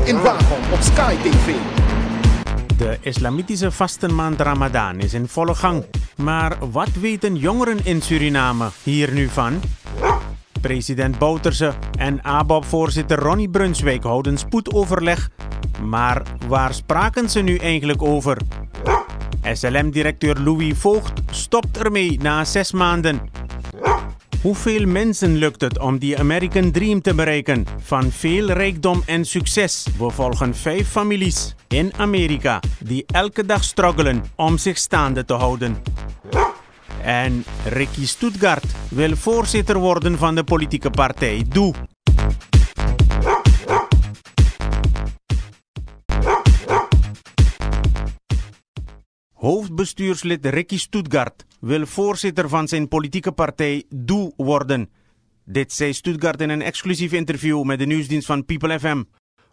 in Waakhond op Sky TV. De islamitische vastenmaand Ramadan is in volle gang. Maar wat weten jongeren in Suriname hier nu van? President Bouterse en Abop-voorzitter Ronnie Brunswijk houden spoedoverleg. Maar waar spraken ze nu eigenlijk over? SLM-directeur Louis Voogd stopt ermee na 6 maanden. Hoeveel mensen lukt het om die American Dream te bereiken? Van veel rijkdom en succes. We volgen 5 families in Amerika die elke dag struggelen om zich staande te houden. En Ricky Stuttgart wil voorzitter worden van de politieke partij DOE. Hoofdbestuurslid Ricky Stuttgart wil voorzitter van zijn politieke partij DOE worden. Dit zei Stuttgart in een exclusief interview met de nieuwsdienst van People FM.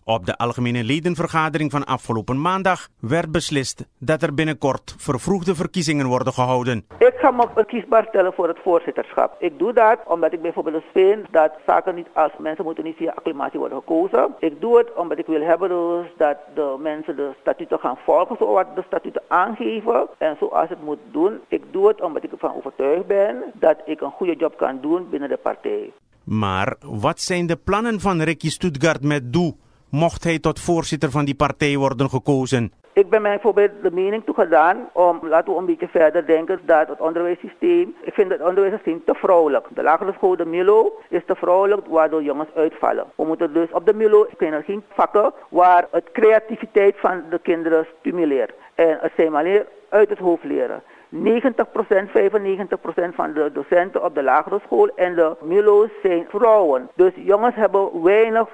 Op de algemene ledenvergadering van afgelopen maandag werd beslist dat er binnenkort vervroegde verkiezingen worden gehouden. Ik ga me kiesbaar stellen voor het voorzitterschap. Ik doe dat omdat ik bijvoorbeeld vind dat zaken niet als mensen moeten niet via acclamatie worden gekozen. Ik doe het omdat ik wil hebben dus dat de mensen de statuten gaan volgen zoals de statuten aangeven en zoals het moet doen. Ik doe het omdat ik ervan overtuigd ben dat ik een goede job kan doen binnen de partij. Maar wat zijn de plannen van Ricky Stuttgart met DOE? Mocht hij tot voorzitter van die partij worden gekozen? Ik ben mij bijvoorbeeld de mening toegedaan om, laten we een beetje verder denken, dat het onderwijssysteem, ik vind het onderwijssysteem te vrouwelijk. De lagere school, de MILO, is te vrouwelijk, waardoor jongens uitvallen. We moeten dus op de MILO, zijn er geen vakken waar het creativiteit van de kinderen stimuleert. En het zijn maar leer uit het hoofd leren. 90%, 95% van de docenten op de lagere school en de MILO's zijn vrouwen. Dus jongens hebben weinig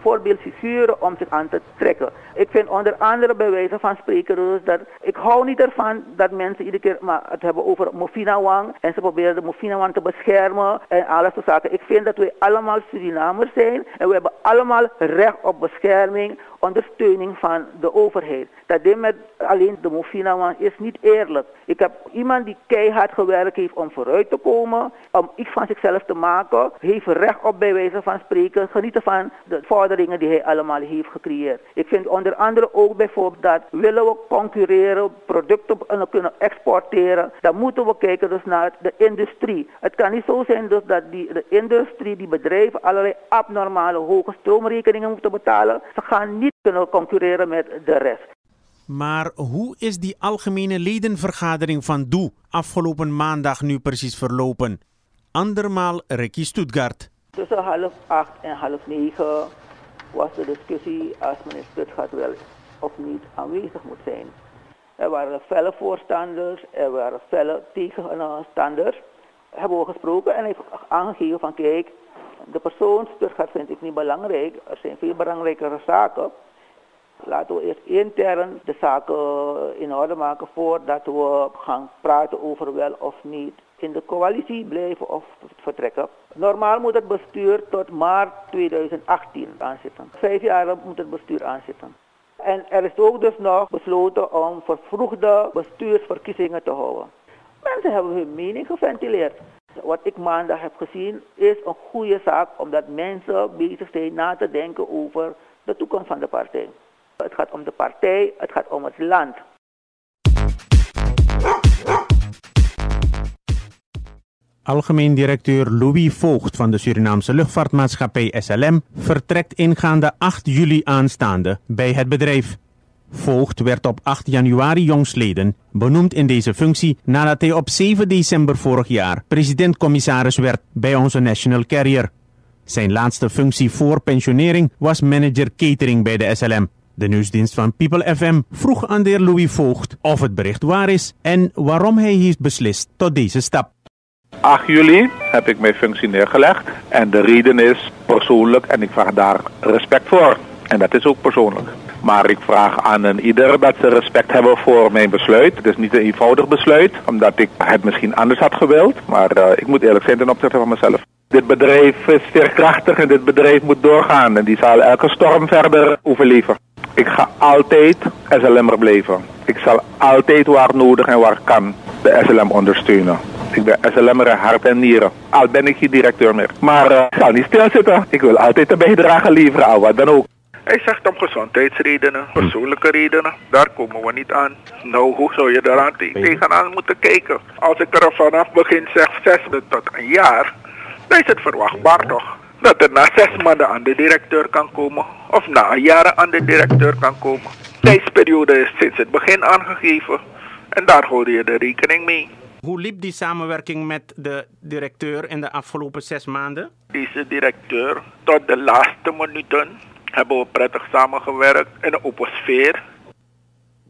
voorbeeldfiguren om zich aan te trekken. Ik vind onder andere bij wijze van spreken dus dat ik hou niet ervan dat mensen iedere keer maar het hebben over Mofinawang en ze proberen de Mofinawang te beschermen en alles soort zaken. Ik vind dat wij allemaal Surinamers zijn en we hebben allemaal recht op bescherming, ondersteuning van de overheid. Dat ding met alleen de Mofinawang is niet eerlijk. Ik heb iemand die keihard gewerkt heeft om vooruit te komen, om iets van zichzelf te maken, heeft recht op bij wijze van spreken, genieten van de vorderingen die hij allemaal heeft gecreëerd. Ik vind onder andere ook bijvoorbeeld dat willen we concurreren, producten kunnen exporteren, dan moeten we kijken dus naar de industrie. Het kan niet zo zijn dus dat de industrie, die bedrijven allerlei abnormale hoge stroomrekeningen moeten betalen. Ze gaan niet kunnen concurreren met de rest. Maar hoe is die algemene ledenvergadering van DOE afgelopen maandag nu precies verlopen? Andermaal Ricky Stuttgart. Tussen 7:30 en 8:30 was de discussie als meneer Stuttgart wel of niet aanwezig moet zijn. Er waren felle voorstanders, er waren felle tegenstanders. Hebben we gesproken en hij heeft aangegeven van kijk, de persoon Stuttgart vind ik niet belangrijk. Er zijn veel belangrijkere zaken. Laten we eerst intern de zaken in orde maken voordat we gaan praten over wel of niet in de coalitie blijven of vertrekken. Normaal moet het bestuur tot maart 2018 aanzitten. 5 jaar moet het bestuur aanzitten. En er is ook dus nog besloten om vervroegde bestuursverkiezingen te houden. Mensen hebben hun mening geventileerd. Wat ik maandag heb gezien is een goede zaak omdat mensen bezig zijn na te denken over de toekomst van de partij. Het gaat om de partij, het gaat om het land. Algemeen directeur Louis Voogd van de Surinaamse luchtvaartmaatschappij SLM vertrekt ingaande 8 juli aanstaande bij het bedrijf. Voogd werd op 8 januari jongstleden benoemd in deze functie nadat hij op 7 december vorig jaar president-commissaris werd bij onze National Carrier. Zijn laatste functie voor pensionering was manager catering bij de SLM. De nieuwsdienst van People FM vroeg aan de heer Louis Voogd of het bericht waar is en waarom hij heeft beslist tot deze stap. 8 juli heb ik mijn functie neergelegd en de reden is persoonlijk en ik vraag daar respect voor. En dat is ook persoonlijk. Maar ik vraag aan ieder dat ze respect hebben voor mijn besluit. Het is niet een eenvoudig besluit, omdat ik het misschien anders had gewild. Maar ik moet eerlijk zijn ten opzichte van mezelf. Dit bedrijf is veerkrachtig en dit bedrijf moet doorgaan. En die zal elke storm verder overleven. Ik ga altijd SLM'er blijven. Ik zal altijd waar nodig en waar kan de SLM ondersteunen. Ik ben SLM'er in hart en nieren. Al ben ik geen directeur meer. Maar ik zal niet stilzitten. Ik wil altijd een bijdrage leveren aan wat dan ook. Hij zegt om gezondheidsredenen, persoonlijke redenen. Daar komen we niet aan. Nou, hoe zou je daaraan tegenaan moeten kijken? Als ik er vanaf begin zeg 6 tot een jaar, dan is het verwachtbaar toch dat er na 6 maanden aan de directeur kan komen. Of na een jaar aan de directeur kan komen. Tijdsperiode is sinds het begin aangegeven. En daar houd je de rekening mee. Hoe liep die samenwerking met de directeur in de afgelopen 6 maanden? Deze directeur, tot de laatste minuten hebben we prettig samengewerkt in een open sfeer.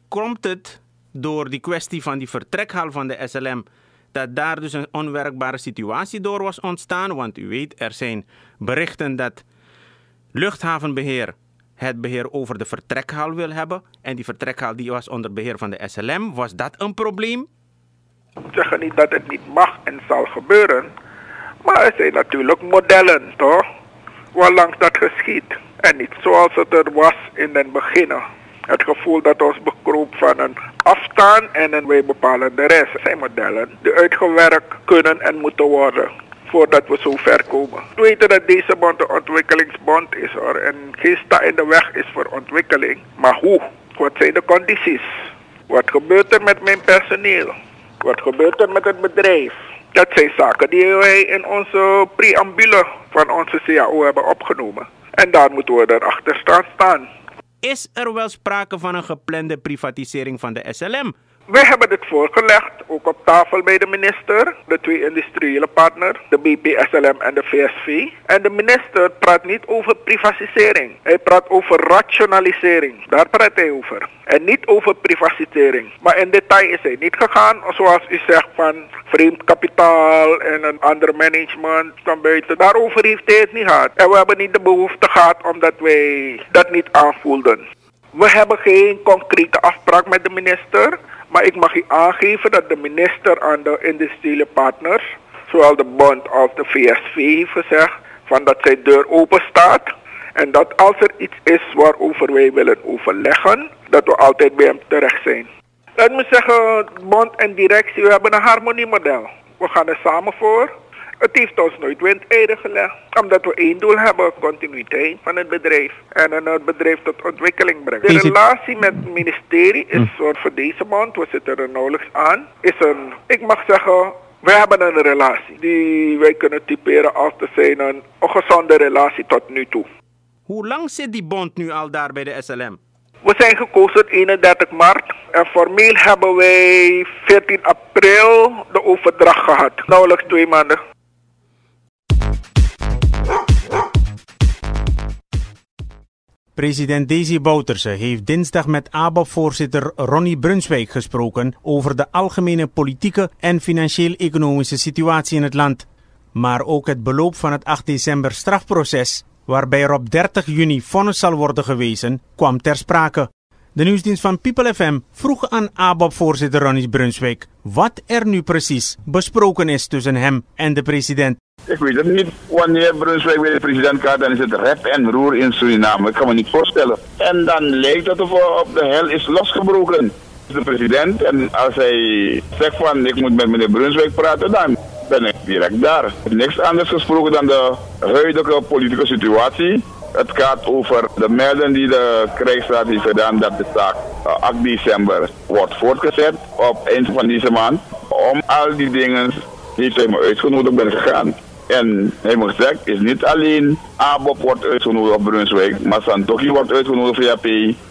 Komt het door die kwestie van die vertrekhal van de SLM dat daar dus een onwerkbare situatie door was ontstaan? Want u weet, er zijn berichten dat luchthavenbeheer het beheer over de vertrekhal wil hebben. En die vertrekhal die was onder beheer van de SLM. Was dat een probleem? Ik zeg niet dat het niet mag en zal gebeuren. Maar er zijn natuurlijk modellen, toch? Waarlangs dat geschiet. En niet zoals het er was in het begin. Het gevoel dat ons bekroop van een afstaan en wij bepalen de rest. Er zijn modellen die uitgewerkt kunnen en moeten worden voordat we zo ver komen. We weten dat deze bond een ontwikkelingsbond is hoor. En geen sta in de weg is voor ontwikkeling. Maar hoe? Wat zijn de condities? Wat gebeurt er met mijn personeel? Wat gebeurt er met het bedrijf? Dat zijn zaken die wij in onze preambule van onze CAO hebben opgenomen. En daar moeten we erachter staan. Is er wel sprake van een geplande privatisering van de SLM? Wij hebben dit voorgelegd, ook op tafel bij de minister, de 2 industriële partners, de BP, SLM en de VSV. En de minister praat niet over privatisering. Hij praat over rationalisering. Daar praat hij over. En niet over privatisering. Maar in detail is hij niet gegaan, zoals u zegt, van vreemd kapitaal en een ander management van buiten. Daarover heeft hij het niet gehad. En we hebben niet de behoefte gehad omdat wij dat niet aanvoelden. We hebben geen concrete afspraak met de minister. Maar ik mag u aangeven dat de minister aan de industriële partners, zowel de bond als de VSV, heeft gezegd van dat zijn deur open staat. En dat als er iets is waarover wij willen overleggen, dat we altijd bij hem terecht zijn. Laat me zeggen, bond en directie, we hebben een harmoniemodel. We gaan er samen voor. Het heeft ons nooit windeieren gelegd, omdat we één doel hebben, continuïteit van het bedrijf. En het bedrijf tot ontwikkeling brengen. De relatie met het ministerie is voor deze maand, we zitten er nauwelijks aan, is ik mag zeggen, wij hebben een relatie die wij kunnen typeren als te zijn een gezonde relatie tot nu toe. Hoe lang zit die bond nu al daar bij de SLM? We zijn gekozen 31 maart en formeel hebben wij 14 april de overdracht gehad. Nauwelijks 2 maanden. President Desi Bouterse heeft dinsdag met Abop-voorzitter Ronnie Brunswijk gesproken over de algemene politieke en financieel-economische situatie in het land. Maar ook het beloop van het 8 december strafproces, waarbij er op 30 juni vonnis zal worden gewezen, kwam ter sprake. De nieuwsdienst van People FM vroeg aan Abop-voorzitter Ronnie Brunswijk wat er nu precies besproken is tussen hem en de president. Ik weet het niet. Wanneer Brunswijk bij de president gaat, dan is het rep en roer in Suriname. Ik kan me niet voorstellen. En dan lijkt het of op de hel is losgebroken. De president, en als hij zegt van ik moet met meneer Brunswijk praten, dan ben ik direct daar. Niks anders gesproken dan de huidige politieke situatie. Het gaat over de melding die de krijgsraad heeft gedaan dat de zaak 8 december wordt voortgezet op eind van deze maand. Om al die dingen heeft hij me uitgenodigd, ben gegaan. En hij heeft gezegd, is niet alleen Abop wordt uitgenodigd op Brunswijk, maar Santoki wordt uitgenodigd via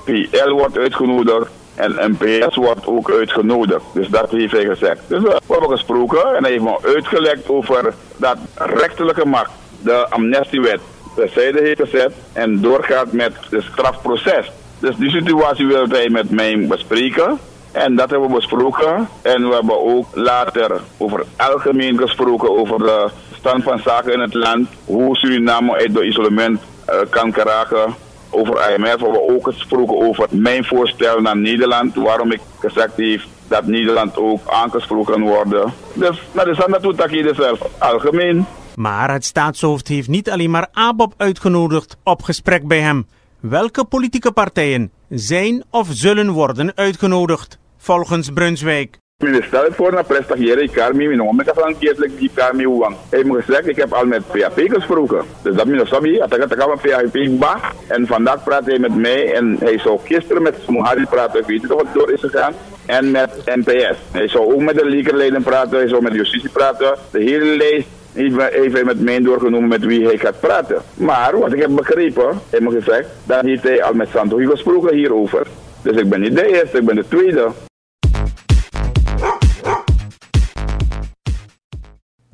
PL wordt uitgenodigd en NPS wordt ook uitgenodigd. Dus dat heeft hij gezegd. Dus we hebben gesproken en hij heeft me uitgelegd over dat rechterlijke macht, de amnestiewet, terzijde heeft gezet en doorgaat met het strafproces. Dus die situatie wil hij met mij bespreken. En dat hebben we besproken. En we hebben ook later over algemeen gesproken over de stand van zaken in het land. Hoe Suriname uit de isolement kan geraken. Over IMF hebben we ook gesproken over mijn voorstel naar Nederland. Waarom ik gezegd heb dat Nederland ook aangesproken wordt. Dus dat is natuurlijk zelf algemeen. Maar het staatshoofd heeft niet alleen maar Abop uitgenodigd op gesprek bij hem. Welke politieke partijen zijn of zullen worden uitgenodigd, volgens Brunswijk? Stel je voor, na prestageren, ik kan me nog met een keer die kan me uwang. Hij heeft me gezegd, ik heb al met PHP gesproken. Dus dat me sabi, dat ik aan PHP ba. En vandaag praat hij met mij en hij zou gisteren met Mohadi praten, ik weet niet of het door is gegaan. En met NPS. Hij zou ook met de legerleden praten, hij zou met justitie praten. De hele lijst heeft hij met mij doorgenomen met wie hij gaat praten. Maar wat ik heb begrepen, hij heeft me gezegd, dat heeft hij al met Santohi gesproken hierover. Dus ik ben niet de eerste, ik ben de tweede.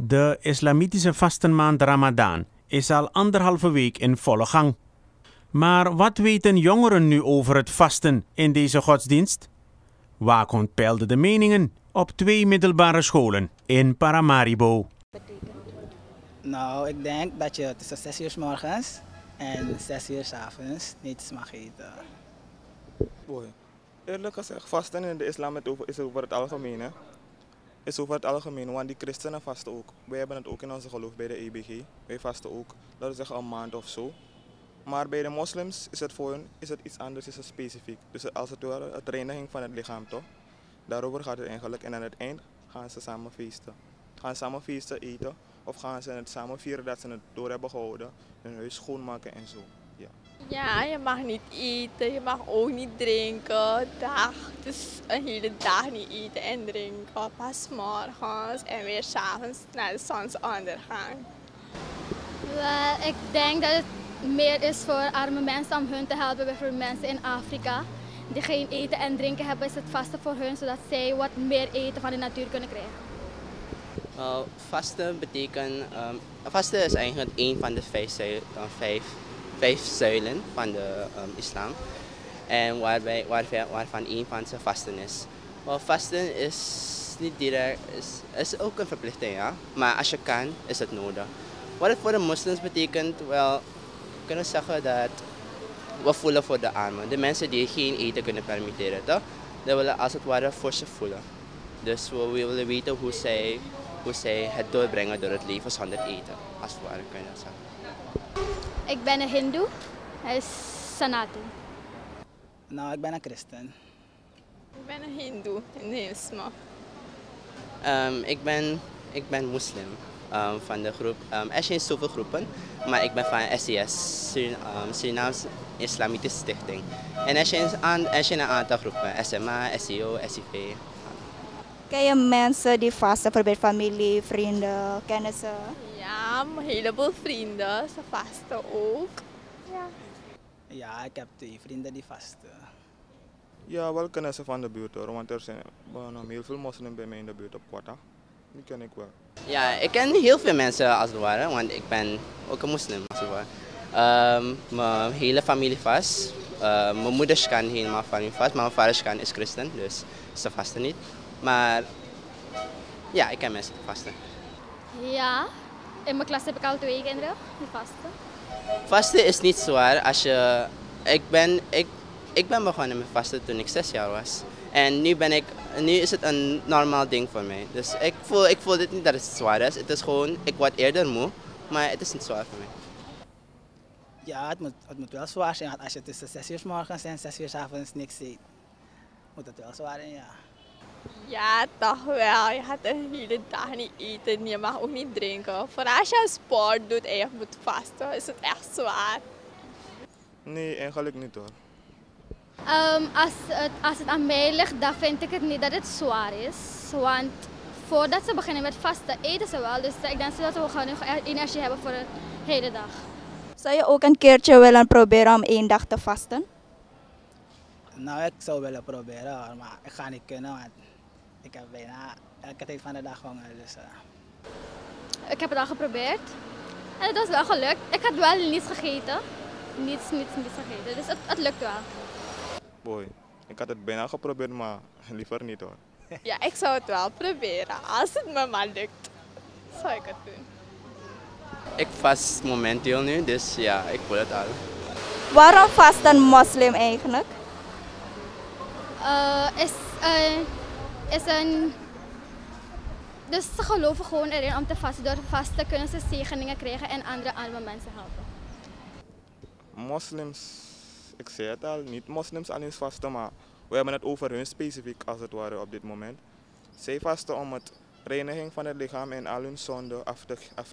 De islamitische vastenmaand Ramadan is al 1,5 week in volle gang. Maar wat weten jongeren nu over het vasten in deze godsdienst? Waakhond peilde de meningen op 2 middelbare scholen in Paramaribo. Nou, ik denk dat je tussen 6 uur 's morgens en 6 uur 's avonds niets mag eten. Boy, eerlijk gezegd, vasten in de islam is over het algemeen. Hè? Is over het algemeen, want die christenen vasten ook. Wij hebben het ook in onze geloof bij de EBG. Wij vasten ook, laten we zeggen, een maand of zo. Maar bij de moslims is het voor hen iets anders, is het specifiek. Dus als het ware het reiniging van het lichaam, toch? Daarover gaat het eigenlijk. En aan het eind gaan ze samen feesten. Gaan samen feesten, eten. Of gaan ze het samen vieren dat ze het door hebben gehouden. Hun huis schoonmaken en zo. Ja. Ja, je mag niet eten, je mag ook niet drinken. Dus een hele dag niet eten en drinken. Pas morgens en weer 's avonds naar de zonsondergang. Wel, ik denk dat het meer is voor arme mensen om hun te helpen. Bijvoorbeeld mensen in Afrika die geen eten en drinken hebben, is het vasten voor hun, zodat zij wat meer eten van de natuur kunnen krijgen. Vasten betekent, vasten is eigenlijk een van de vijf zuilen van de islam. En waarvan een van ze vasten is. Well, vasten is niet direct, is ook een verplichting, ja. Maar als je kan, is het nodig. Wat het voor de moslims betekent, wel, kunnen we zeggen dat we voelen voor de armen. De mensen die geen eten kunnen permitteren, toch? Dat willen als het ware voor ze voelen. Dus we willen weten hoe zij het doorbrengen door het leven zonder eten, als het ware kunnen we zeggen. Ik ben een hindoe, hij is Sanatan. Nou, ik ben een christen. Ik ben een hindoe, hindoeïsme. Ik ben moslim van de groep. Er zijn zoveel groepen, maar ik ben van SIS, Surinaamse Islamitische Stichting. En er zijn een aantal groepen, SMA, SEO, SIV. Ken je mensen die vasten, bijvoorbeeld familie, vrienden, kennissen? Ja, een heleboel vrienden, ze vasten ook. Ja. Ja, ik heb 2 vrienden die vasten. Ja, wel kennissen van de buurt hoor, want er zijn heel veel moslims bij mij in de buurt op Kwata. Die ken ik wel. Ja, ik ken heel veel mensen als het ware, want ik ben ook een moslim als het ware. Mijn hele familie vast. Mijn moeder kan helemaal van vast, maar mijn vader is christen, dus ze vasten niet. Maar ja, ik ken mensen die vasten. Ja, in mijn klas heb ik al 2 kinderen die vasten. Vasten is niet zwaar als je... Ik ben begonnen met vasten toen ik 6 jaar was. En nu is het een normaal ding voor mij. Dus ik voel dit niet dat het zwaar is. Het is gewoon, ik word eerder moe, maar het is niet zwaar voor mij. Ja, het moet wel zwaar zijn. Want als je tussen 6 uur 's morgens en 6 uur 's avonds niks eet, moet het wel zwaar zijn, ja. Ja, toch wel. Je gaat een hele dag niet eten, je mag ook niet drinken. Vooral als je sport doet en je moet vasten, is het echt zwaar. Nee, eigenlijk niet hoor. Als het aan mij ligt, dan vind ik het niet dat het zwaar is. Want voordat ze beginnen met vasten, eten ze wel. Dus ik denk dat we genoeg energie hebben voor de hele dag. Zou je ook een keertje willen proberen om 1 dag te vasten? Nou, ik zou willen proberen hoor, maar ik ga niet kunnen, want ik heb bijna elke tijd van de dag honger. Dus, Ik heb het al geprobeerd en het was wel gelukt. Ik had wel niets gegeten. Niets gegeten, dus het lukt wel. Boy, ik had het bijna geprobeerd, maar liever niet hoor. Ja, ik zou het wel proberen. Als het me maar lukt, zou ik het doen. Ik vast momenteel nu, dus ja, ik voel het al. Waarom vast een moslim eigenlijk? Dus ze geloven gewoon erin om te vasten. Door te vasten kunnen ze zegeningen krijgen en andere arme mensen helpen. Moslims, ik zei het al, niet moslims alleen vasten, maar we hebben het over hun specifiek als het ware op dit moment. Zij vasten om het reiniging van het lichaam en al hun zonden af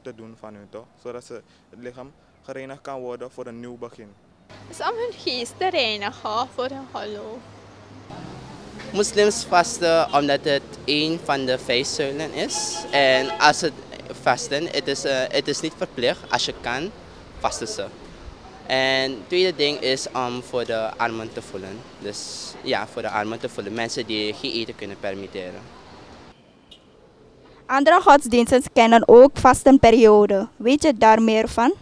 te doen van hun, toch? Zodat het lichaam gereinigd kan worden voor een nieuw begin. Dus om hun geest te reinigen voor hun geloof. Moslims vasten omdat het een van de 5 zuilen is. En als het vasten, het is niet verplicht. Als je kan, vasten ze. En het tweede ding is om voor de armen te voelen. Dus ja, voor de armen te voelen. Mensen die geen eten kunnen permitteren. Andere godsdiensten kennen ook vastenperiode. Weet je daar meer van?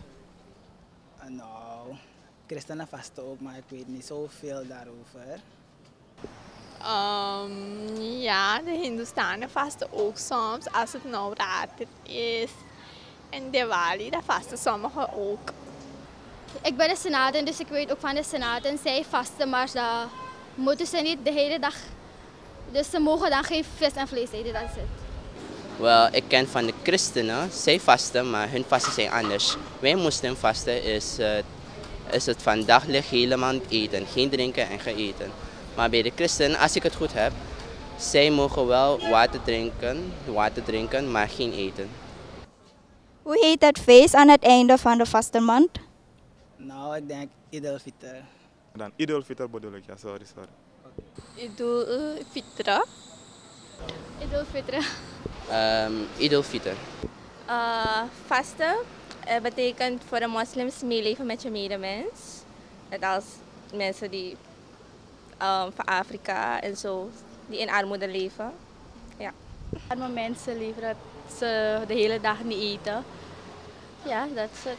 Nou, christenen vasten ook, maar ik weet niet zoveel daarover. Ja, de Hindoestanen vasten ook soms als het nou later is. En Diwali, daar vasten sommigen ook. Ik ben de studenten, dus ik weet ook van de studenten. Zij vasten, maar dat moeten ze niet de hele dag. Dus ze mogen dan geen vis en vlees eten, dat is het. Wel, ik ken van de christenen, zij vasten, maar hun vasten zijn anders. Wij moslimvasten is het van daglicht helemaal niet eten, geen drinken en geen eten. Maar bij de christenen, als ik het goed heb, zij mogen wel water drinken, maar geen eten. Hoe heet het feest aan het einde van de vastenmaand? Nou, ik denk Idul Fitr. Dan Idul Fitr bedoel ik, ja, sorry. Idul Fitr. Idul Fitr. Idul Fitr. Vasten betekent voor de moslims meeleven met je medemens. Net als mensen die van Afrika en zo, die in armoede leven. Ja. Arme mensen liever dat ze de hele dag niet eten. Ja, dat is het.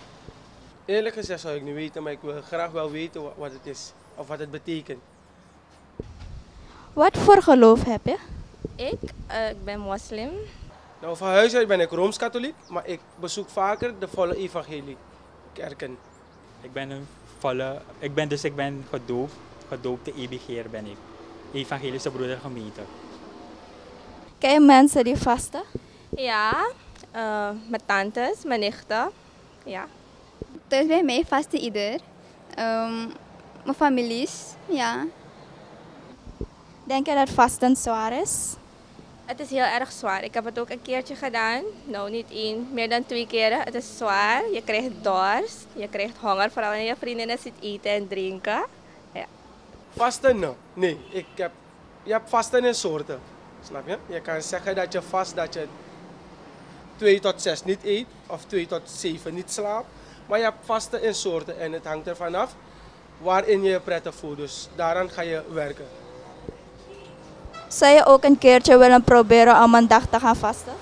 Eerlijk gezegd zou ik niet weten, maar ik wil graag wel weten wat het is of wat het betekent. Wat voor geloof heb je? Ik ben moslim. Nou, van huis uit ben ik Rooms-Katholiek, maar ik bezoek vaker de volle evangelie kerken. Ik ben gedoopt. Gedoopte EBG'er ben ik. Evangelische Broedergemeente. Ken je mensen die vasten? Ja, mijn tantes, mijn nichten. Ja. Thuis bij mij vasten ieder. Mijn families, ja. Denk je dat vasten zwaar is? Het is heel erg zwaar. Ik heb het ook een keertje gedaan. Nou, niet 1, meer dan 2 keren. Het is zwaar. Je krijgt dorst. Je krijgt honger, vooral wanneer je vriendinnen zit eten en drinken. Ja. Vasten? Nou, nee. Je hebt vasten in soorten. Snap je? Je kan zeggen dat je vast dat je 2 tot 6 niet eet of 2 tot 7 niet slaapt. Maar je hebt vasten in soorten en het hangt ervan af waarin je je prettig voelt. Dus daaraan ga je werken. Zou je ook een keertje willen proberen om een dag te gaan vasten?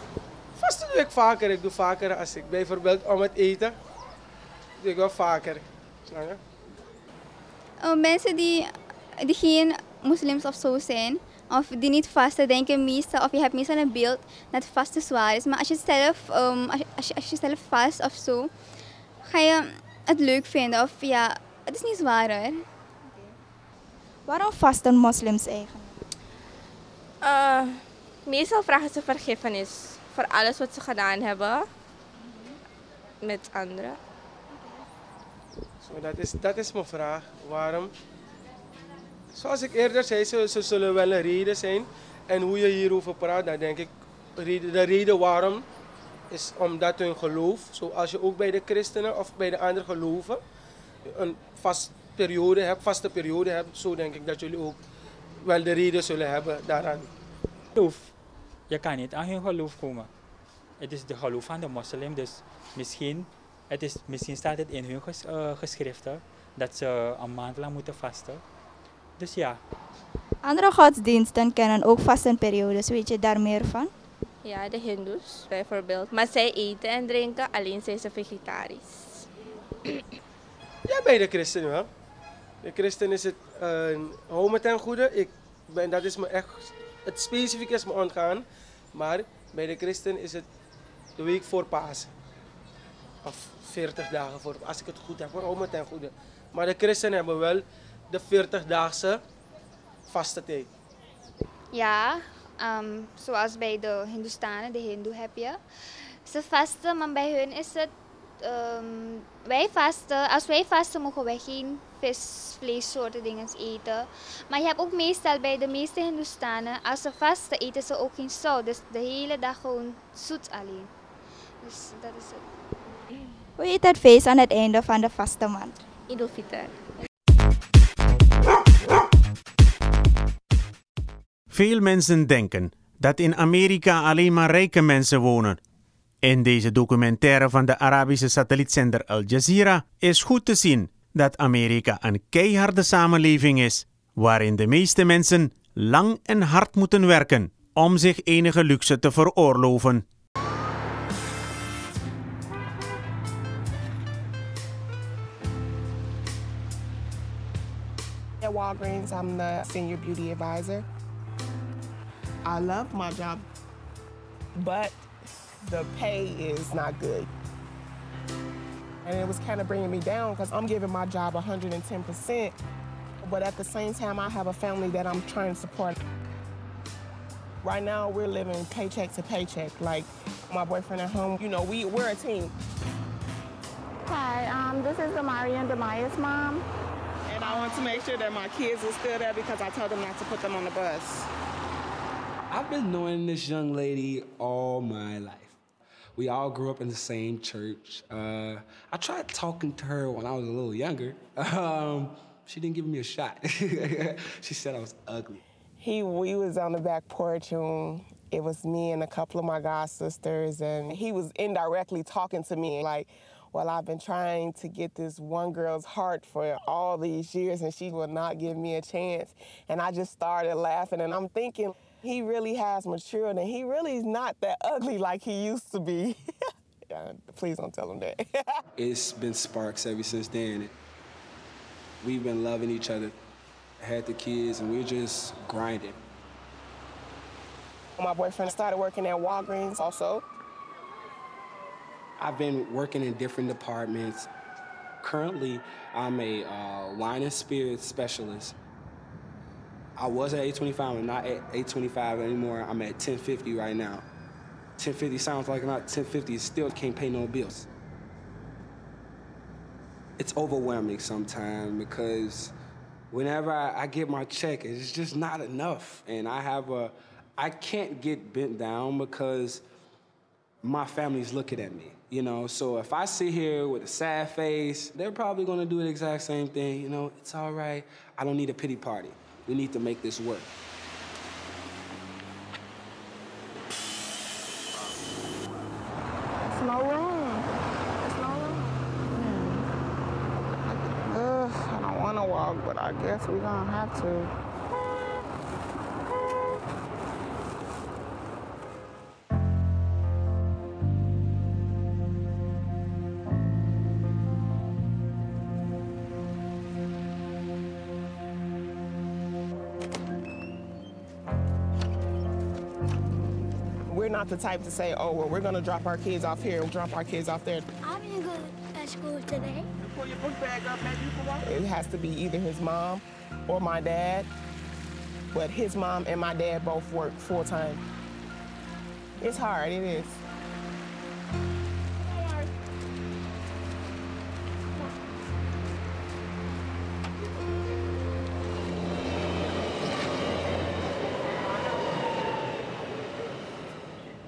Vasten doe ik vaker. Ik doe vaker als ik bijvoorbeeld om het eten. Doe ik wel vaker. Snap je? Mensen die geen moslims of zo zijn, of die niet vasten, denken meestal, of je hebt meestal een beeld dat vasten zwaar is. Maar als je zelf vast of zo, ga je het leuk vinden. Of ja, het is niet zwaar hoor. Waarom vasten moslims eigenlijk? Meestal vragen ze vergiffenis voor alles wat ze gedaan hebben met anderen. Zo, dat is mijn vraag. Waarom? Zoals ik eerder zei, ze zullen wel een reden zijn. En hoe je hierover praat, dan denk ik, de reden waarom is omdat hun geloof, zoals je ook bij de christenen of bij de andere geloven, een vaste periode hebt, zo denk ik dat jullie ook wel de reden zullen hebben daaraan. Je kan niet aan hun geloof komen. Het is de geloof van de moslim, dus misschien staat het in hun geschriften dat ze een maand lang moeten vasten. Dus ja. Andere godsdiensten kennen ook vastenperiodes, weet je daar meer van? Ja, de Hindoes bijvoorbeeld. Maar zij eten en drinken, alleen zijn ze vegetarisch. Ja, bij de christenen wel. De christen is het hou me ten goede. Dat is me echt, het specifiek is me ontgaan. Maar bij de christen is het de week voor Pasen. Of 40 dagen voor, als ik het goed heb, hou me ten goede. Maar de christenen hebben wel de 40-daagse vaste tijd. Ja, zoals bij de Hindoestanen, de Hindoe heb je. Ze vasten, maar bij hun is het wij vasten, als wij vasten mogen wij geen vis, vleessoorten dingen eten. Maar je hebt ook meestal bij de meeste Hindoestanen, als ze vasten eten ze ook geen zout. Dus de hele dag gewoon zoet alleen. Dus dat is het. Hoe heet het feest aan het einde van de vaste maand? Idul Fitr. Veel mensen denken dat in Amerika alleen maar rijke mensen wonen. In deze documentaire van de Arabische satellietzender Al Jazeera is goed te zien dat Amerika een keiharde samenleving is, waarin de meeste mensen lang en hard moeten werken om zich enige luxe te veroorloven. At Walgreens, I'm the senior beauty advisor. I love my job, but the pay is not good. And it was kind of bringing me down because I'm giving my job 110%, but at the same time, I have a family that I'm trying to support. Right now, we're living paycheck to paycheck. Like my boyfriend at home, you know, we're a team. Hi, this is Amari and Demaya's mom. And I want to make sure that my kids are still there because I told them not to put them on the bus. I've been knowing this young lady all my life. We all grew up in the same church. I tried talking to her when I was a little younger. She didn't give me a shot. She said I was ugly. We was on the back porch and it was me and a couple of my god sisters, and he was indirectly talking to me like, well, I've been trying to get this one girl's heart for all these years and she will not give me a chance. And I just started laughing and I'm thinking, he really has matured and he really is not that ugly like he used to be. Please don't tell him that. It's been sparks ever since then. We've been loving each other, had the kids, and we're just grinding. My boyfriend started working at Walgreens also. I've been working in different departments. Currently, I'm a wine and spirits specialist. I was at 825, I'm not at 825 anymore. I'm at 1050 right now. 1050 sounds like not 1050, still can't pay no bills. It's overwhelming sometimes because whenever I get my check, it's just not enough. And I can't get bent down because my family's looking at me, you know? So if I sit here with a sad face, they're probably gonna do the exact same thing, you know? It's all right, I don't need a pity party. We need to make this work. There's no room. There's no room. I don't want to walk, but I guess we're gonna have to. We're not the type to say, oh, well, we're going to drop our kids off here and drop our kids off there. I didn't go to school today. Pull your book bag up, man. You can walk. It has to be either his mom or my dad, but his mom and my dad both work full-time. It's hard, it is.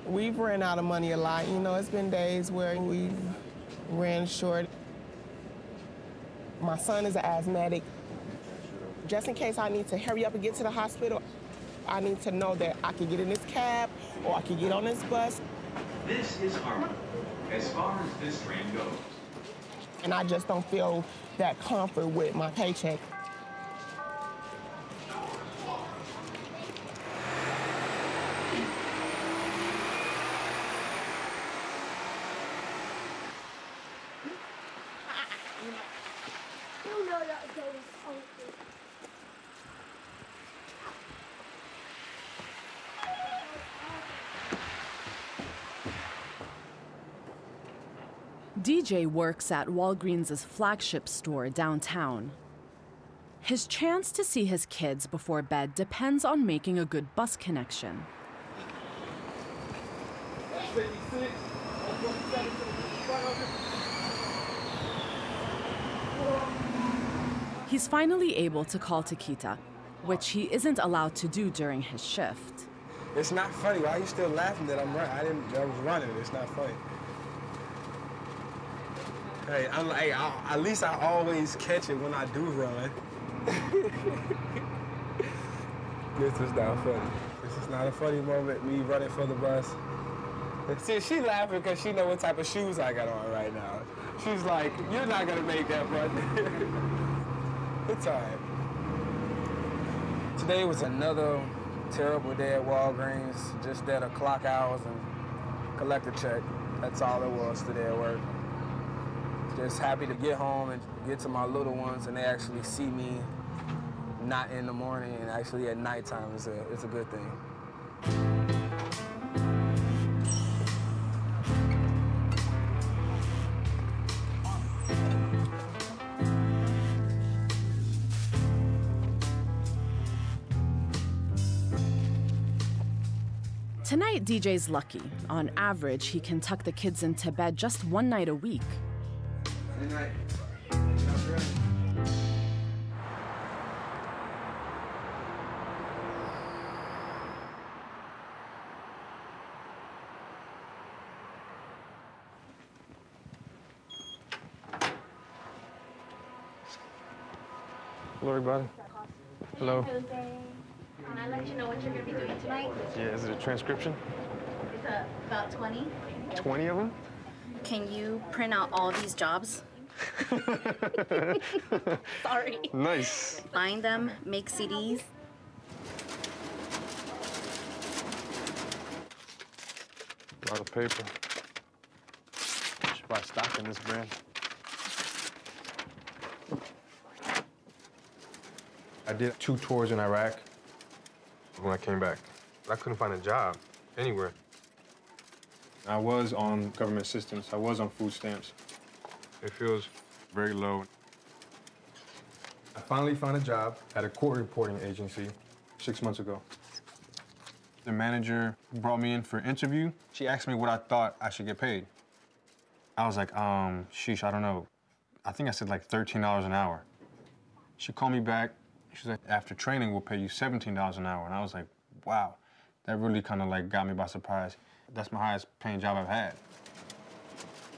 We've ran out of money a lot. You know, it's been days where we've ran short. My son is an asthmatic. Just in case I need to hurry up and get to the hospital, I need to know that I can get in this cab or I can get on this bus. This is Harmon, as far as this train goes. And I just don't feel that comfort with my paycheck. DJ works at Walgreens' flagship store downtown. His chance to see his kids before bed depends on making a good bus connection. He's finally able to call Takita, which he isn't allowed to do during his shift. It's not funny. Why are you still laughing that I'm running? I was running. It's not funny. Hey, at least I always catch it when I do run. This is not funny. This is not a funny moment, me running for the bus. See, she laughing because she know what type of shoes I got on right now. She's like, you're not gonna make that, bud. It's all right. Today was another terrible day at Walgreens. Just there to clock hours and collect a check. That's all it was today at work. Just happy to get home and get to my little ones and they actually see me not in the morning and actually at nighttime. It's a good thing. Tonight, DJ's lucky. On average, he can tuck the kids into bed just one night a week. Good night. Hello, everybody. Hello. Can I let you know what you're going to be doing tonight? Yeah, is it a transcription? It's about 20. 20 of them? Can you print out all these jobs? Sorry. Nice. Find them, make CDs. A lot of paper. Should buy stock in this brand. I did 2 tours in Iraq when I came back. I couldn't find a job anywhere. I was on government assistance. I was on food stamps. It feels very low. I finally found a job at a court reporting agency 6 months ago. The manager brought me in for an interview. She asked me what I thought I should get paid. I was like, sheesh, I don't know. I think I said like $13 an hour. She called me back. She's like, after training, we'll pay you $17 an hour. And I was like, wow, that really kind of like got me by surprise. That's my highest paying job I've had.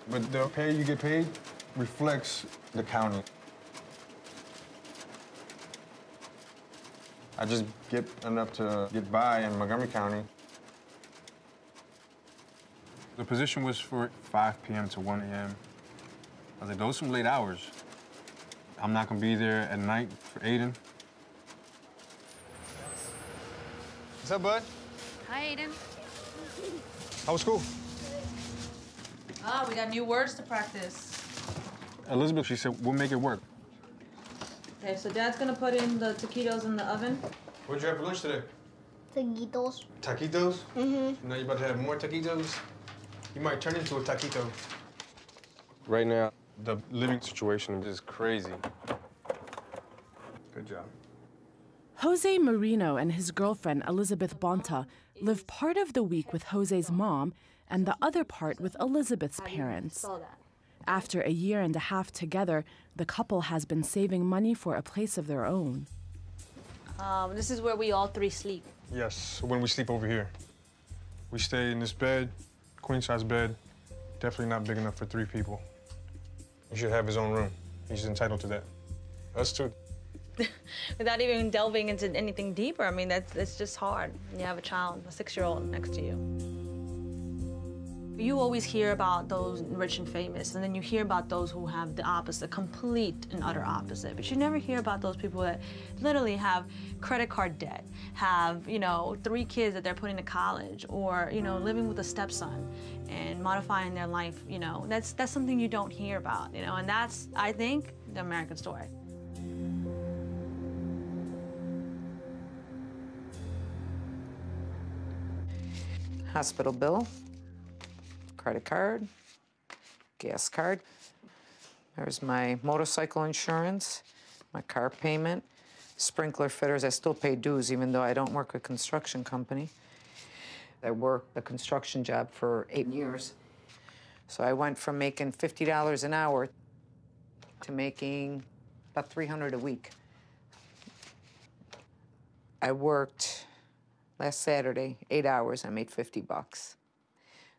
But the pay you get paid reflects the county. I just get enough to get by in Montgomery County. The position was for 5 p.m. to 1 a.m. I was like, those are some late hours. I'm not gonna be there at night for Aiden. What's up, bud? Hi, Aiden. How was school? Oh, we got new words to practice. Elizabeth, she said, we'll make it work. Okay, so Dad's gonna put in the taquitos in the oven. What'd you have for lunch today? Taquitos. Taquitos? Mm-hmm. Now you're about to have more taquitos? You might turn into a taquito. Right now, the living situation is crazy. Good job. Jose Marino and his girlfriend, Elizabeth Bonta, live part of the week with Jose's mom and the other part with Elizabeth's parents. After a year and a half together, the couple has been saving money for a place of their own. This is where we all 3 sleep. Yes, when we sleep over here. We stay in this bed, queen-size bed, definitely not big enough for 3 people. He should have his own room. He's entitled to that. Us too. Without even delving into anything deeper, I mean, that's just hard. You have a child, a 6-year-old next to you. You always hear about those rich and famous, and then you hear about those who have the opposite, complete and utter opposite. But you never hear about those people that literally have credit card debt, have, 3 kids that they're putting to college, or, living with a stepson and modifying their life, That's something you don't hear about, and that's, I think, the American story. Hospital bill, credit card, gas card. There's my motorcycle insurance, my car payment, sprinkler fitters. I still pay dues even though I don't work with a construction company. I worked a construction job for 8 years. So I went from making $50 an hour to making about $300 a week. I worked last Saturday, 8 hours, I made $50.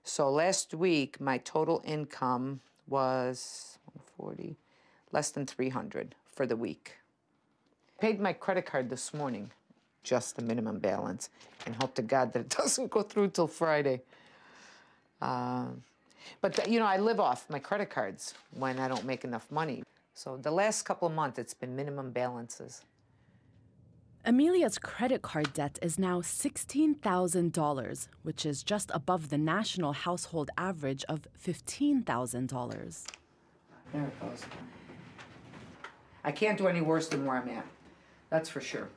So last week, my total income was 140, less than 300 for the week. Paid my credit card this morning, just the minimum balance, and hope to God that it doesn't go through till Friday. But you know, I live off my credit cards when I don't make enough money. So the last couple of months, it's been minimum balances. Amelia's credit card debt is now $16,000, which is just above the national household average of $15,000. There it goes. I can't do any worse than where I'm at. That's for sure.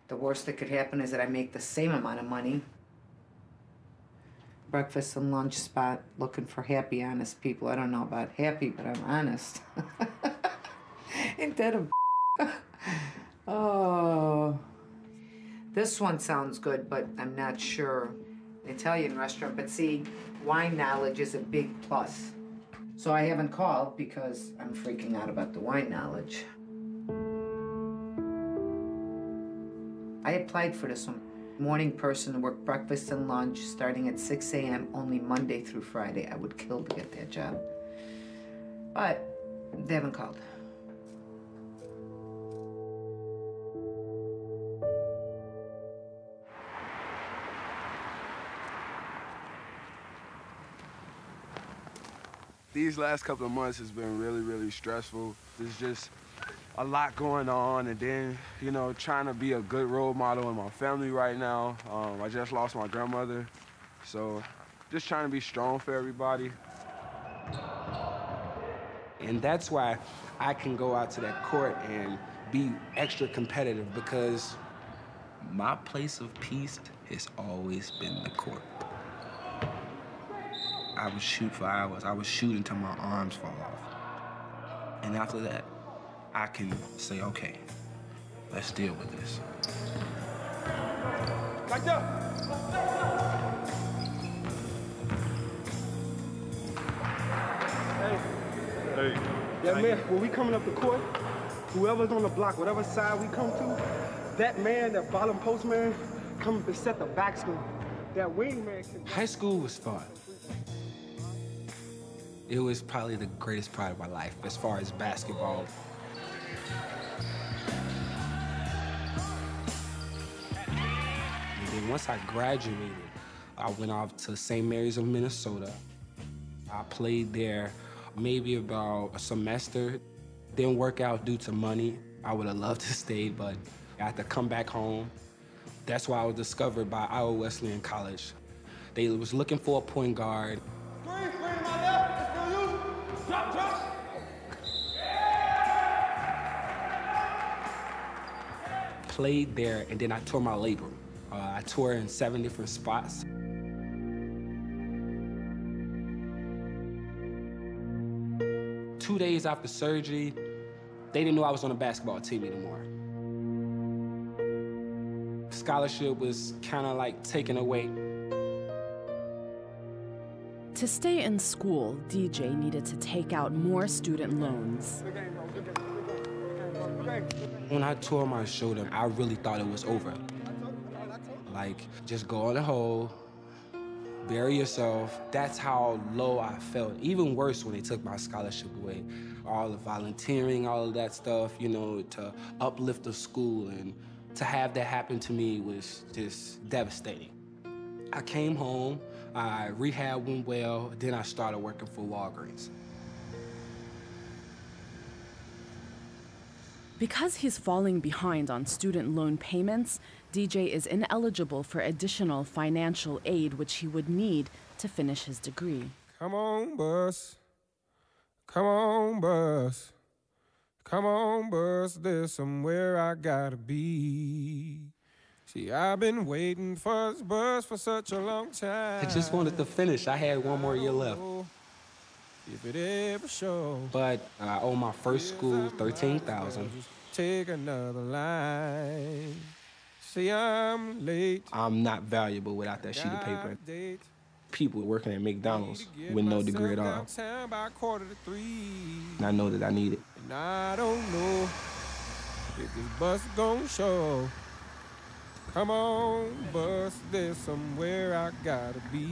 The worst that could happen is that I make the same amount of money. Breakfast and lunch spot, looking for happy, honest people. I don't know about happy, but I'm honest. Ain't that a Oh. This one sounds good, but I'm not sure. Italian restaurant, but see, wine knowledge is a big plus. So I haven't called because I'm freaking out about the wine knowledge. I applied for this one. Morning person to work breakfast and lunch starting at 6 a.m. only Monday through Friday. I would kill to get that job. But they haven't called. These last couple of months has been really, really stressful. There's just a lot going on, and then, you know, trying to be a good role model in my family right now. I just lost my grandmother, so just trying to be strong for everybody. And that's why I can go out to that court and be extra competitive, because my place of peace has always been the court. I would shoot for hours. I would shoot until my arms fall off. And after that, I can say, okay, let's deal with this. Like that. Hey. Yeah, man, when we coming up to court, whoever's on the block, whatever side we come to, that man, that bottom post man, come and set the back screen. That wing man can... High school was fun. It was probably the greatest part of my life as far as basketball. And then once I graduated, I went off to St. Mary's of Minnesota. I played there maybe about a semester. Didn't work out due to money. I would have loved to stay, but I had to come back home. That's why I was discovered by Iowa Wesleyan College. They was looking for a point guard. Played there, and then I tore my labrum. I tore in 7 different spots. 2 days after surgery, they didn't know I was on the basketball team anymore. Scholarship was kind of like taken away. To stay in school, DJ needed to take out more student loans. When I tore my shoulder, I really thought it was over. Like, just go in a hole, bury yourself. That's how low I felt. Even worse when they took my scholarship away. All the volunteering, all of that stuff, you know, to uplift the school, and to have that happen to me was just devastating. I came home, rehab went well, then I started working for Walgreens. Because he's falling behind on student loan payments, DJ is ineligible for additional financial aid, which he would need to finish his degree. Come on, bus. Come on, bus. Come on, bus. There's somewhere I gotta be. See, I've been waiting for this bus for such a long time. I just wanted to finish. I had 1 more year left. If it ever shows. But I owe my first school $13,000. Take another line. See, I'm late. I'm not valuable without that sheet of paper. people working at McDonald's with no degree at all. And I know that I need it. And I don't know if this bus gon' show. Come on, bus, there's somewhere I gotta be.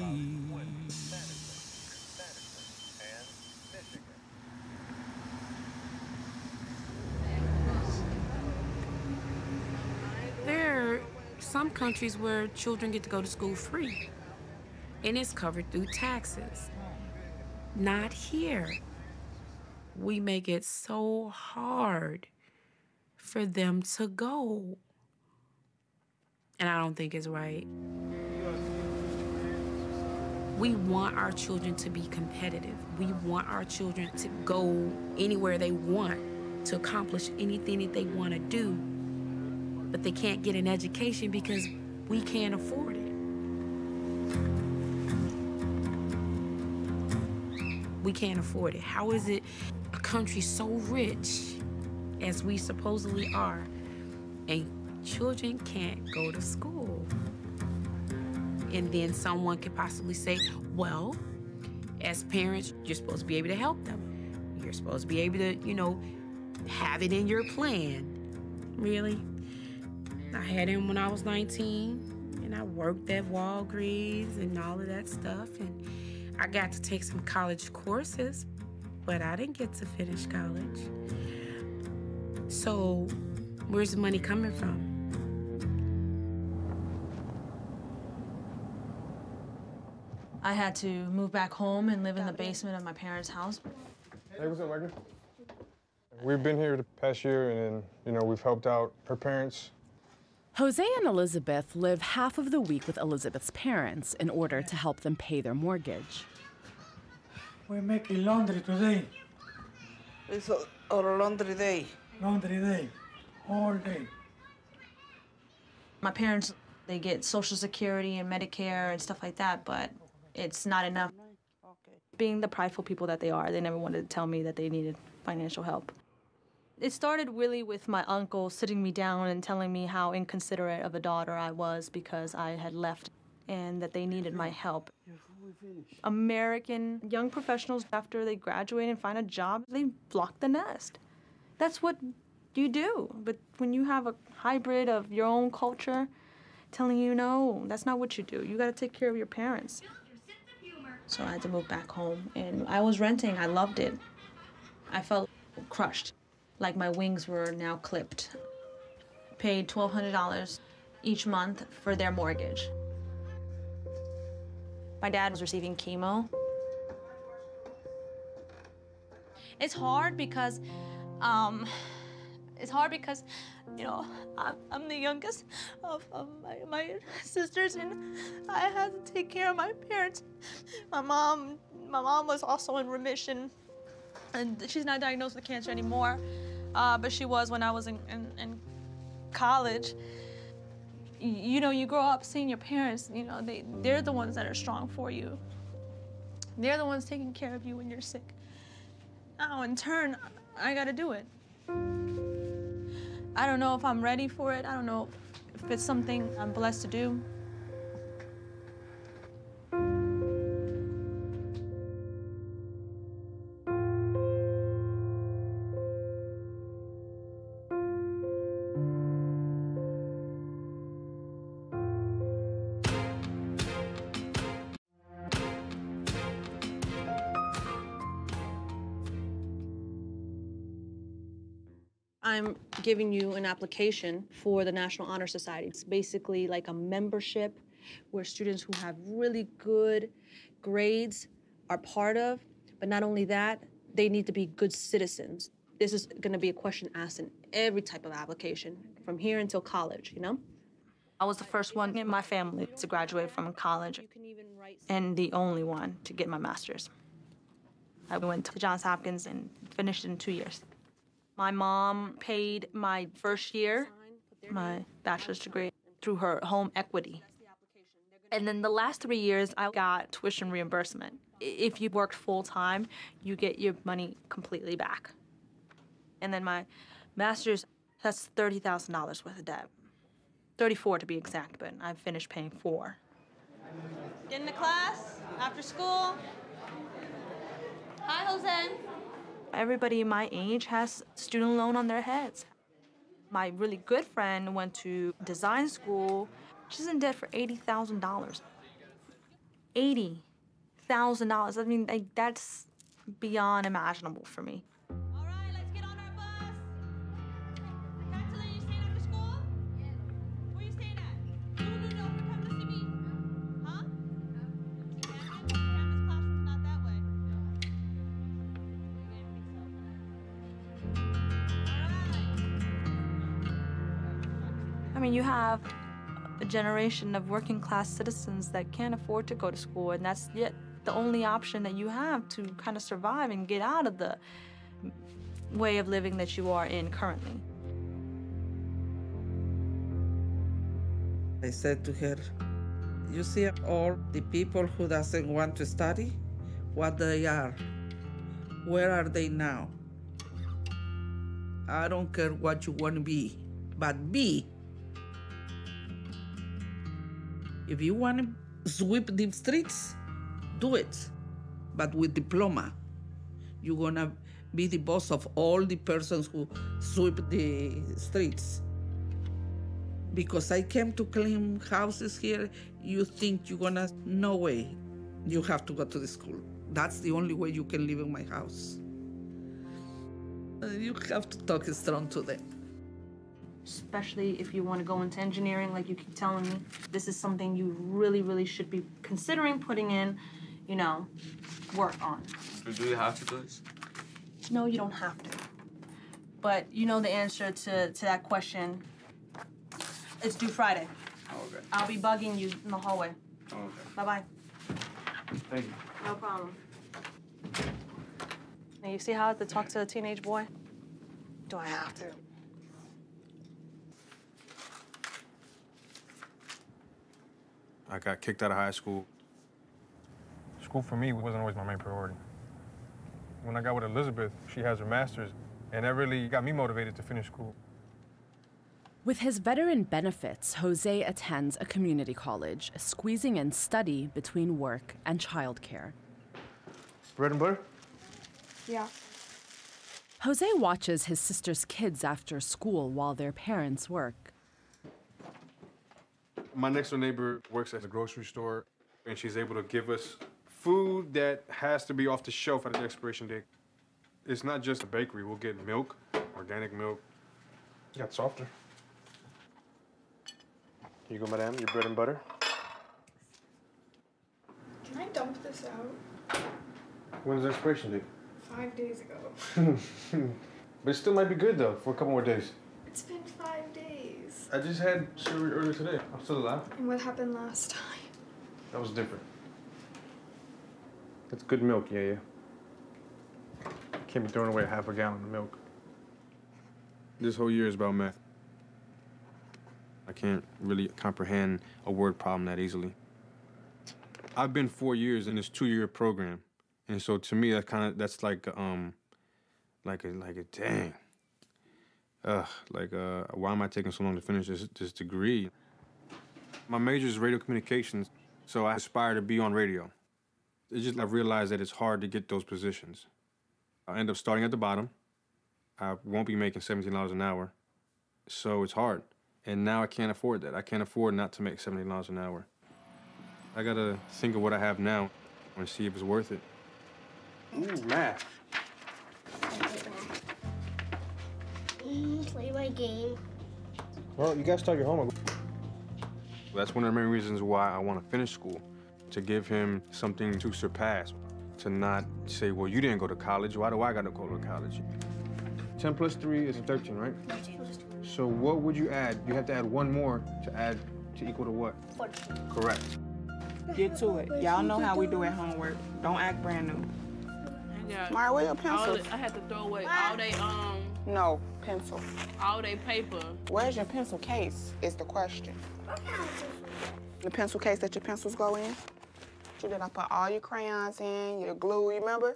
There are some countries where children get to go to school free, and it's covered through taxes. Not here. We make it so hard for them to go. And I don't think it's right. We want our children to be competitive. We want our children to go anywhere they want, to accomplish anything that they want to do. But they can't get an education because we can't afford it. We can't afford it. How is it a country so rich, as we supposedly are, and children can't go to school? And then someone could possibly say, well, as parents, you're supposed to be able to help them. You're supposed to be able to, you know, have it in your plan. Really? I had him when I was 19, and I worked at Walgreens and all of that stuff, and I got to take some college courses, but I didn't get to finish college. So where's the money coming from? I had to move back home and live in the basement of my parents' house. Hey, what's up, Megan? We've been here the past year, and we've helped out her parents. Jose and Elizabeth live half of the week with Elizabeth's parents in order to help them pay their mortgage. We're making laundry today. It's our laundry day. Laundry day, all day. My parents, they get Social Security and Medicare and stuff like that, but it's not enough. Being the prideful people that they are, they never wanted to tell me that they needed financial help. It started really with my uncle sitting me down and telling me how inconsiderate of a daughter I was because I had left and that they needed my help. American young professionals, after they graduate and find a job, they flock the nest. That's what you do. But when you have a hybrid of your own culture telling you, no, that's not what you do. You got to take care of your parents. So I had to move back home, and I was renting. I loved it. I felt crushed, like my wings were now clipped. Paid $1,200 each month for their mortgage. My dad was receiving chemo. It's hard because, I'm the youngest of my sisters, and I had to take care of my parents. My mom was also in remission, and she's not diagnosed with cancer anymore, but she was when I was in college. You grow up seeing your parents, they're the ones that are strong for you. They're the ones taking care of you when you're sick. Now, in turn, I gotta do it. I don't know if I'm ready for it. I don't know if it's something I'm blessed to do. I'm giving you an application for the National Honor Society. It's basically like a membership where students who have really good grades are part of, but not only that, they need to be good citizens. This is gonna be a question asked in every type of application, from here until college, I was the first one in my family to graduate from college, and the only one to get my master's. I went to Johns Hopkins and finished in 2 years. My mom paid my first year, my bachelor's degree, through her home equity. And then the last 3 years, I got tuition reimbursement. If you worked full-time, you get your money completely back. And then my master's, that's $30,000 worth of debt. 34 to be exact, but I've finished paying 4. Get into class after school. Hi, Jose. Everybody my age has student loan on their heads. My really good friend went to design school. She's in debt for $80,000. $80,000. I mean, like, that's beyond imaginable for me. All right, let's get on our bus. Angela, you staying after school? Yes. Where you staying at? No, we're coming to see me. Huh? Cameron's classroom's not that way. I mean, you have a generation of working class citizens that can't afford to go to school, and that's yet the only option that you have to kind of survive and get out of the way of living that you are in currently. I said to her, you see all the people who doesn't want to study, what they are. Where are they now? I don't care what you want to be, but be. If you want to sweep the streets, do it, but with diploma. You're gonna be the boss of all the persons who sweep the streets. Because I came to clean houses here, you think you're gonna, no way. You have to go to the school. That's the only way you can live in my house. You have to talk strong to them. Especially if you want to go into engineering, like you keep telling me, this is something you really, really should be considering putting in, you know, work on. Do you have to do this? No, you don't have to. But you know the answer to that question. It's due Friday. Okay. I'll be bugging you in the hallway. Okay. Bye-bye. Thank you. No problem. Now, you see how I have to talk to a teenage boy? Do I have to? I got kicked out of high school. School for me wasn't always my main priority. When I got with Elizabeth, she has her master's, and that really got me motivated to finish school. With his veteran benefits, Jose attends a community college, squeezing in study between work and childcare. Bread and butter? Yeah. Jose watches his sister's kids after school while their parents work. My next door neighbor works at a grocery store, and she's able to give us food that has to be off the shelf at the expiration date. It's not just a bakery. We'll get milk, organic milk. You got softer. Here you go, madame, your bread and butter. Can I dump this out? When's the expiration date? 5 days ago. But it still might be good, though, for a couple more days. It's been 5 days. I just had surgery earlier today. I'm still alive. And what happened last time? That was different. It's good milk, yeah. Can't be throwing away half a gallon of milk. This whole year is about math. I can't really comprehend a word problem that easily. I've been 4 years in this 2-year program, and so to me that's like a dang. Why am I taking so long to finish this degree? My major is radio communications, so I aspire to be on radio. I realized that it's hard to get those positions. I end up starting at the bottom. I won't be making $17 an hour, so it's hard. And now I can't afford that. I can't afford not to make $17 an hour. I gotta think of what I have now and see if it's worth it. Ooh, math. Play my game. Well, you gotta start your homework. That's one of the main reasons why I want to finish school, to give him something to surpass, to not say, well, you didn't go to college, why do I gotta go to college? 10 plus 3 is 13, right? 13. So what would you add? You have to add one more to add to equal to what? 14. Correct. Get to it. Y'all know how we do at homework. Don't act brand new. Mara, where your pencils? I had to throw away all they No, pencil. all they paper. Where's your pencil case is the question. The pencil case that your pencils go in? You did I put all your crayons in, your glue, you remember?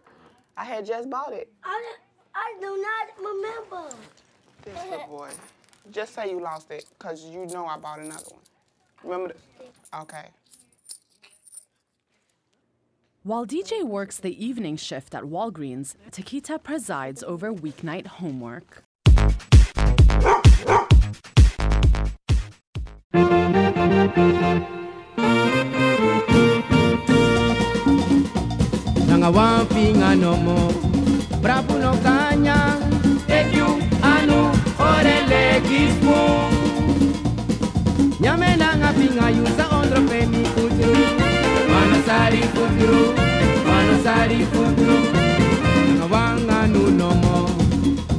I had just bought it. I do not remember. This little boy. Just say you lost it, because you know I bought another one. Remember the... Okay. While DJ works the evening shift at Walgreens, Takita presides over weeknight homework. Nangawampinga nomo, brapuno kanya, ekyu anu orele kispo. Nyame nanga pinga yusa ondro pemi kutru, manasari kutru, nangawanga nu nomo,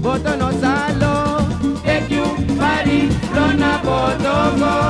boto no salo, ekyu pari, lona botogo.